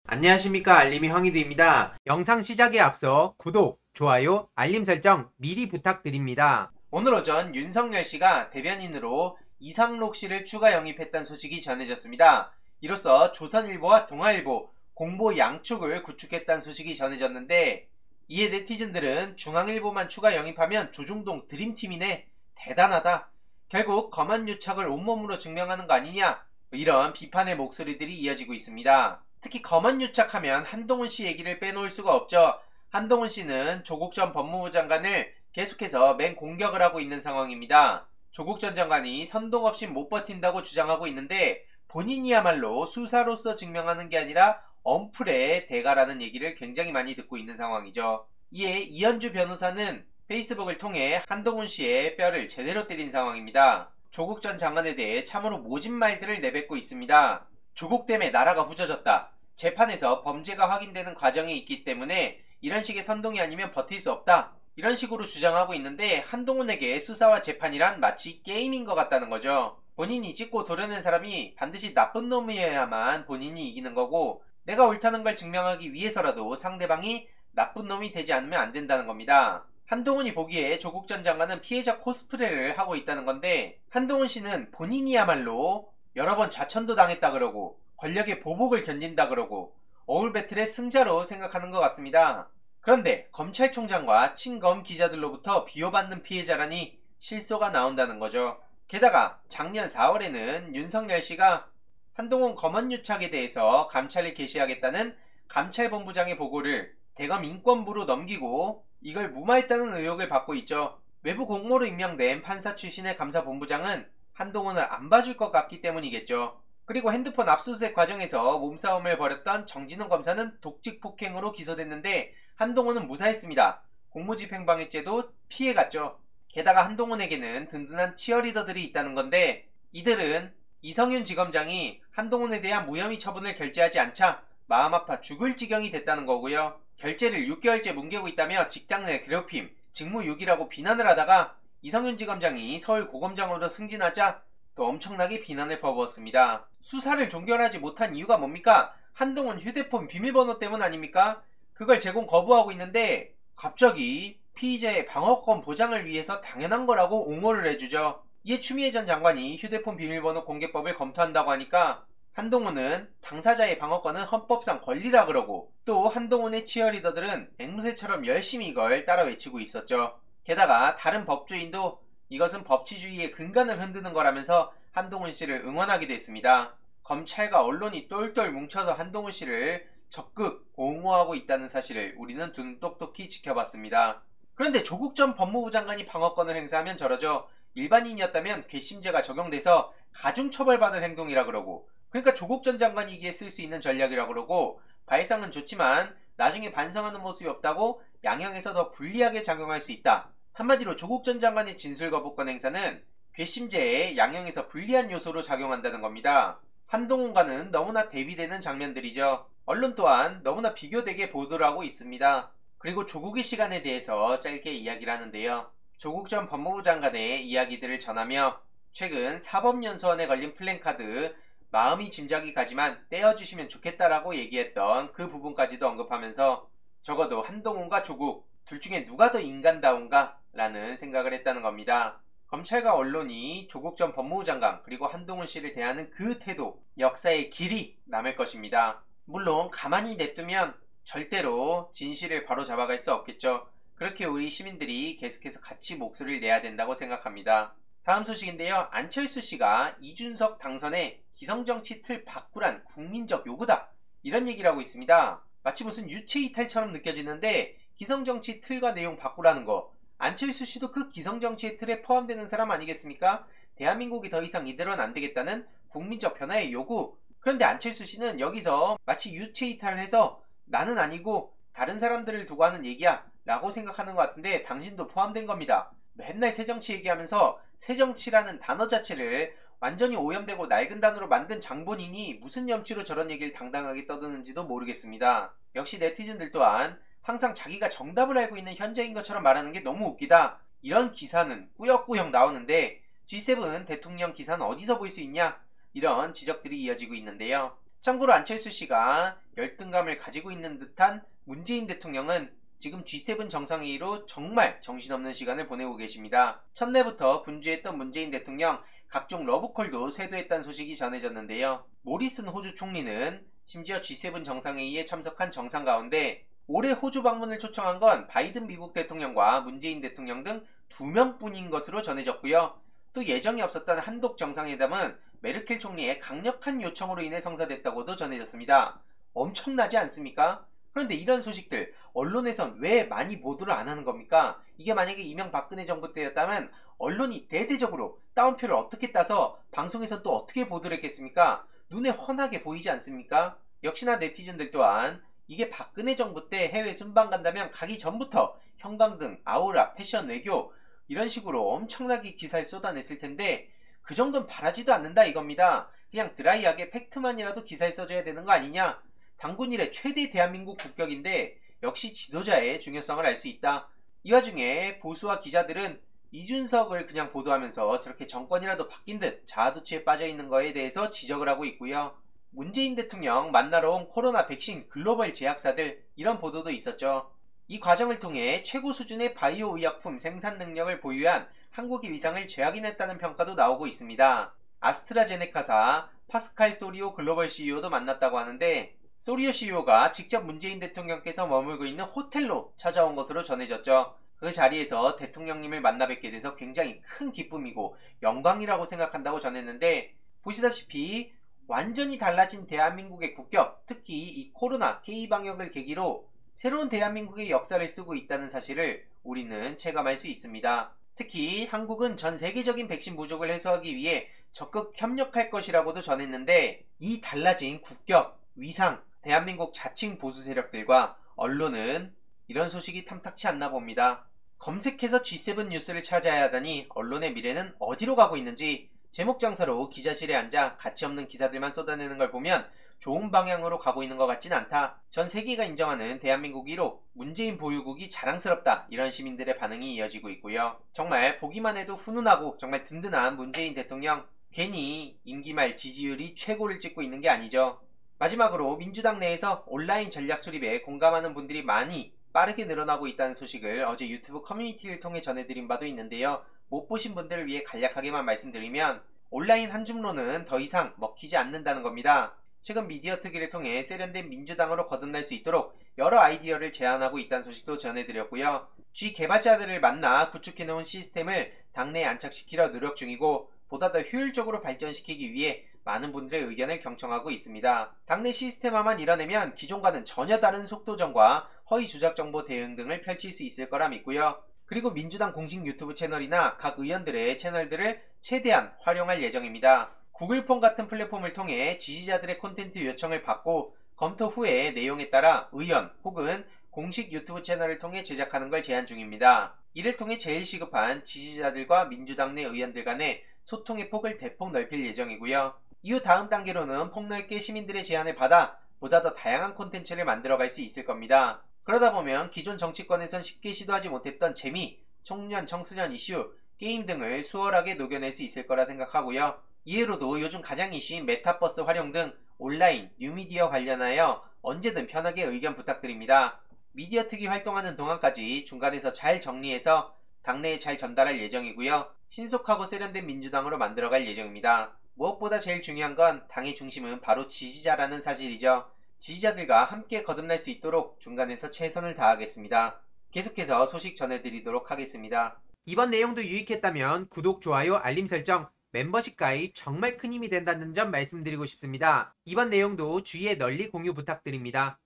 안녕하십니까, 알림이 황희두입니다. 영상 시작에 앞서 구독, 좋아요, 알림 설정 미리 부탁드립니다. 오늘 오전 윤석열 씨가 대변인으로 이상록 씨를 추가 영입했다는 소식이 전해졌습니다. 이로써 조선일보와 동아일보, 공보 양축을 구축했다는 소식이 전해졌는데, 이에 네티즌들은 중앙일보만 추가 영입하면 조중동 드림팀이네, 대단하다, 결국 검언 유착을 온몸으로 증명하는 거 아니냐, 이런 비판의 목소리들이 이어지고 있습니다. 특히 검언 유착하면 한동훈 씨 얘기를 빼놓을 수가 없죠. 한동훈 씨는 조국 전 법무부 장관을 계속해서 맹공격을 하고 있는 상황입니다. 조국 전 장관이 선동 없이 못 버틴다고 주장하고 있는데, 본인이야말로 수사로서 증명하는 게 아니라 엄플의 대가라는 얘기를 굉장히 많이 듣고 있는 상황이죠. 이에 이현주 변호사는 페이스북을 통해 한동훈 씨의 뼈를 제대로 때린 상황입니다. 조국 전 장관에 대해 참으로 모진 말들을 내뱉고 있습니다. 조국 때문에 나라가 후져졌다. 재판에서 범죄가 확인되는 과정이 있기 때문에 이런 식의 선동이 아니면 버틸 수 없다. 이런 식으로 주장하고 있는데, 한동훈에게 수사와 재판이란 마치 게임인 것 같다는 거죠. 본인이 찍고 도려낸 사람이 반드시 나쁜 놈이어야만 본인이 이기는 거고, 내가 옳다는 걸 증명하기 위해서라도 상대방이 나쁜 놈이 되지 않으면 안 된다는 겁니다. 한동훈이 보기에 조국 전 장관은 피해자 코스프레를 하고 있다는 건데, 한동훈 씨는 본인이야말로 여러 번 좌천도 당했다 그러고 권력의 보복을 견딘다 그러고 어울 배틀의 승자로 생각하는 것 같습니다. 그런데 검찰총장과 친검 기자들로부터 비호받는 피해자라니 실소가 나온다는 거죠. 게다가 작년 4월에는 윤석열 씨가 한동훈 검언유착에 대해서 감찰을 개시하겠다는 감찰본부장의 보고를 대검 인권부로 넘기고 이걸 무마했다는 의혹을 받고 있죠. 외부 공모로 임명된 판사 출신의 감사본부장은 한동훈을 안 봐줄 것 같기 때문이겠죠. 그리고 핸드폰 압수수색 과정에서 몸싸움을 벌였던 정진원 검사는 독직 폭행으로 기소됐는데, 한동훈은 무사했습니다. 공무집행방해죄도 피해갔죠. 게다가 한동훈에게는 든든한 치어리더들이 있다는 건데, 이들은 이성윤 지검장이 한동훈에 대한 무혐의 처분을 결재하지 않자 마음 아파 죽을 지경이 됐다는 거고요. 결재를 6개월째 뭉개고 있다며 직장 내 괴롭힘, 직무유기라고 비난을 하다가 이성윤 지검장이 서울고검장으로 승진하자 또 엄청나게 비난을 퍼부었습니다. 수사를 종결하지 못한 이유가 뭡니까? 한동훈 휴대폰 비밀번호 때문 아닙니까? 그걸 제공 거부하고 있는데 갑자기 피의자의 방어권 보장을 위해서 당연한 거라고 옹호를 해주죠. 이에 추미애 전 장관이 휴대폰 비밀번호 공개법을 검토한다고 하니까 한동훈은 당사자의 방어권은 헌법상 권리라 그러고, 또 한동훈의 치어리더들은 앵무새처럼 열심히 이걸 따라 외치고 있었죠. 게다가 다른 법조인도 이것은 법치주의의 근간을 흔드는 거라면서 한동훈 씨를 응원하기도 했습니다. 검찰과 언론이 똘똘 뭉쳐서 한동훈 씨를 적극 옹호하고 있다는 사실을 우리는 눈 똑똑히 지켜봤습니다. 그런데 조국 전 법무부 장관이 방어권을 행사하면 저러죠. 일반인이었다면 괘씸죄가 적용돼서 가중처벌받을 행동이라 그러고, 그러니까 조국 전 장관이기에 쓸 수 있는 전략이라 그러고, 발상은 좋지만 나중에 반성하는 모습이 없다고 양형에서 더 불리하게 작용할 수 있다. 한마디로 조국 전 장관의 진술거부권 행사는 괘씸죄의 양형에서 불리한 요소로 작용한다는 겁니다. 한동훈과는 너무나 대비되는 장면들이죠. 언론 또한 너무나 비교되게 보도를 하고 있습니다. 그리고 조국의 시간에 대해서 짧게 이야기를 하는데요. 조국 전 법무부 장관의 이야기들을 전하며 최근 사법연수원에 걸린 플랜카드 마음이 짐작이 가지만 떼어주시면 좋겠다라고 얘기했던 그 부분까지도 언급하면서 적어도 한동훈과 조국 둘 중에 누가 더 인간다운가 라는 생각을 했다는 겁니다. 검찰과 언론이 조국 전 법무부 장관 그리고 한동훈 씨를 대하는 그 태도, 역사의 길이 남을 것입니다. 물론 가만히 냅두면 절대로 진실을 바로잡아갈 수 없겠죠. 그렇게 우리 시민들이 계속해서 같이 목소리를 내야 된다고 생각합니다. 다음 소식인데요. 안철수 씨가 이준석 당선에 기성정치 틀 바꾸란 국민적 요구다, 이런 얘기를 하고 있습니다. 마치 무슨 유체이탈처럼 느껴지는데, 기성정치 틀과 내용 바꾸라는 거, 안철수 씨도 그 기성정치의 틀에 포함되는 사람 아니겠습니까? 대한민국이 더 이상 이대로는 안 되겠다는 국민적 변화의 요구. 그런데 안철수 씨는 여기서 마치 유체이탈을 해서 나는 아니고 다른 사람들을 두고 하는 얘기야 라고 생각하는 것 같은데, 당신도 포함된 겁니다. 맨날 새정치 얘기하면서 새정치라는 단어 자체를 완전히 오염되고 낡은 단어로 만든 장본인이 무슨 염치로 저런 얘기를 당당하게 떠드는지도 모르겠습니다. 역시 네티즌들 또한 항상 자기가 정답을 알고 있는 현재인 것처럼 말하는 게 너무 웃기다, 이런 기사는 꾸역꾸역 나오는데 G7 대통령 기사는 어디서 볼 수 있냐, 이런 지적들이 이어지고 있는데요. 참고로 안철수 씨가 열등감을 가지고 있는 듯한 문재인 대통령은 지금 G7 정상회의로 정말 정신없는 시간을 보내고 계십니다. 첫날부터 분주했던 문재인 대통령, 각종 러브콜도 쇄도했다는 소식이 전해졌는데요. 모리슨 호주 총리는 심지어 G7 정상회의에 참석한 정상 가운데 올해 호주 방문을 초청한 건 바이든 미국 대통령과 문재인 대통령 등 2명뿐인 것으로 전해졌고요. 또 예정이 없었던 한독 정상회담은 메르켈 총리의 강력한 요청으로 인해 성사됐다고도 전해졌습니다. 엄청나지 않습니까? 그런데 이런 소식들 언론에선 왜 많이 보도를 안 하는 겁니까? 이게 만약에 이명박근혜 정부 때였다면 언론이 대대적으로 따옴표를 어떻게 따서 방송에선 또 어떻게 보도를 했겠습니까? 눈에 훤하게 보이지 않습니까? 역시나 네티즌들 또한 이게 박근혜 정부 때 해외 순방 간다면 가기 전부터 형광등, 아우라, 패션, 외교 이런 식으로 엄청나게 기사를 쏟아냈을 텐데 그 정도는 바라지도 않는다 이겁니다. 그냥 드라이하게 팩트만이라도 기사에 써줘야 되는 거 아니냐? 당군 이래 최대 대한민국 국격인데 역시 지도자의 중요성을 알 수 있다. 이 와중에 보수와 기자들은 이준석을 그냥 보도하면서 저렇게 정권이라도 바뀐 듯 자아도취에 빠져있는 거에 대해서 지적을 하고 있고요. 문재인 대통령 만나러 온 코로나 백신 글로벌 제약사들 이런 보도도 있었죠. 이 과정을 통해 최고 수준의 바이오 의약품 생산 능력을 보유한 한국의 위상을 재확인했다는 평가도 나오고 있습니다. 아스트라제네카사 파스칼 소리오 글로벌 CEO도 만났다고 하는데 소리오 CEO가 직접 문재인 대통령께서 머물고 있는 호텔로 찾아온 것으로 전해졌죠. 그 자리에서 대통령님을 만나 뵙게 돼서 굉장히 큰 기쁨이고 영광이라고 생각한다고 전했는데 보시다시피 완전히 달라진 대한민국의 국격, 특히 이 코로나 K방역을 계기로 새로운 대한민국의 역사를 쓰고 있다는 사실을 우리는 체감할 수 있습니다. 특히 한국은 전 세계적인 백신 부족을 해소하기 위해 적극 협력할 것이라고도 전했는데 이 달라진 국격, 위상, 대한민국 자칭 보수 세력들과 언론은 이런 소식이 탐탁치 않나 봅니다. 검색해서 G7 뉴스를 찾아야 하다니 언론의 미래는 어디로 가고 있는지 제목 장사로 기자실에 앉아 가치없는 기사들만 쏟아내는 걸 보면 좋은 방향으로 가고 있는 것 같진 않다. 전 세계가 인정하는 대한민국 1호 문재인 보유국이 자랑스럽다. 이런 시민들의 반응이 이어지고 있고요. 정말 보기만 해도 훈훈하고 정말 든든한 문재인 대통령 괜히 임기 말 지지율이 최고를 찍고 있는 게 아니죠. 마지막으로 민주당 내에서 온라인 전략 수립에 공감하는 분들이 많이 빠르게 늘어나고 있다는 소식을 어제 유튜브 커뮤니티를 통해 전해드린 바도 있는데요. 못 보신 분들을 위해 간략하게만 말씀드리면 온라인 한줌론은 더 이상 먹히지 않는다는 겁니다. 최근 미디어 특위를 통해 세련된 민주당으로 거듭날 수 있도록 여러 아이디어를 제안하고 있다는 소식도 전해드렸고요. G 개발자들을 만나 구축해놓은 시스템을 당내에 안착시키려 노력 중이고 보다 더 효율적으로 발전시키기 위해 많은 분들의 의견을 경청하고 있습니다. 당내 시스템화만 이뤄내면 기존과는 전혀 다른 속도전과 허위 조작 정보 대응 등을 펼칠 수 있을 거라 믿고요. 그리고 민주당 공식 유튜브 채널이나 각 의원들의 채널들을 최대한 활용할 예정입니다. 구글폼 같은 플랫폼을 통해 지지자들의 콘텐츠 요청을 받고 검토 후에 내용에 따라 의원 혹은 공식 유튜브 채널을 통해 제작하는 걸 제안 중입니다. 이를 통해 제일 시급한 지지자들과 민주당 내 의원들 간의 소통의 폭을 대폭 넓힐 예정이고요. 이후 다음 단계로는 폭넓게 시민들의 제안을 받아 보다 더 다양한 콘텐츠를 만들어갈 수 있을 겁니다. 그러다 보면 기존 정치권에선 쉽게 시도하지 못했던 재미, 청년, 청소년 이슈, 게임 등을 수월하게 녹여낼 수 있을 거라 생각하고요. 이해로도 요즘 가장 이슈인 메타버스 활용 등 온라인, 뉴미디어 관련하여 언제든 편하게 의견 부탁드립니다. 미디어 특위 활동하는 동안까지 중간에서 잘 정리해서 당내에 잘 전달할 예정이고요. 신속하고 세련된 민주당으로 만들어갈 예정입니다. 무엇보다 제일 중요한 건 당의 중심은 바로 지지자라는 사실이죠. 지지자들과 함께 거듭날 수 있도록 중간에서 최선을 다하겠습니다. 계속해서 소식 전해드리도록 하겠습니다. 이번 내용도 유익했다면 구독, 좋아요, 알림 설정, 멤버십 가입 정말 큰 힘이 된다는 점 말씀드리고 싶습니다. 이번 내용도 주위에 널리 공유 부탁드립니다.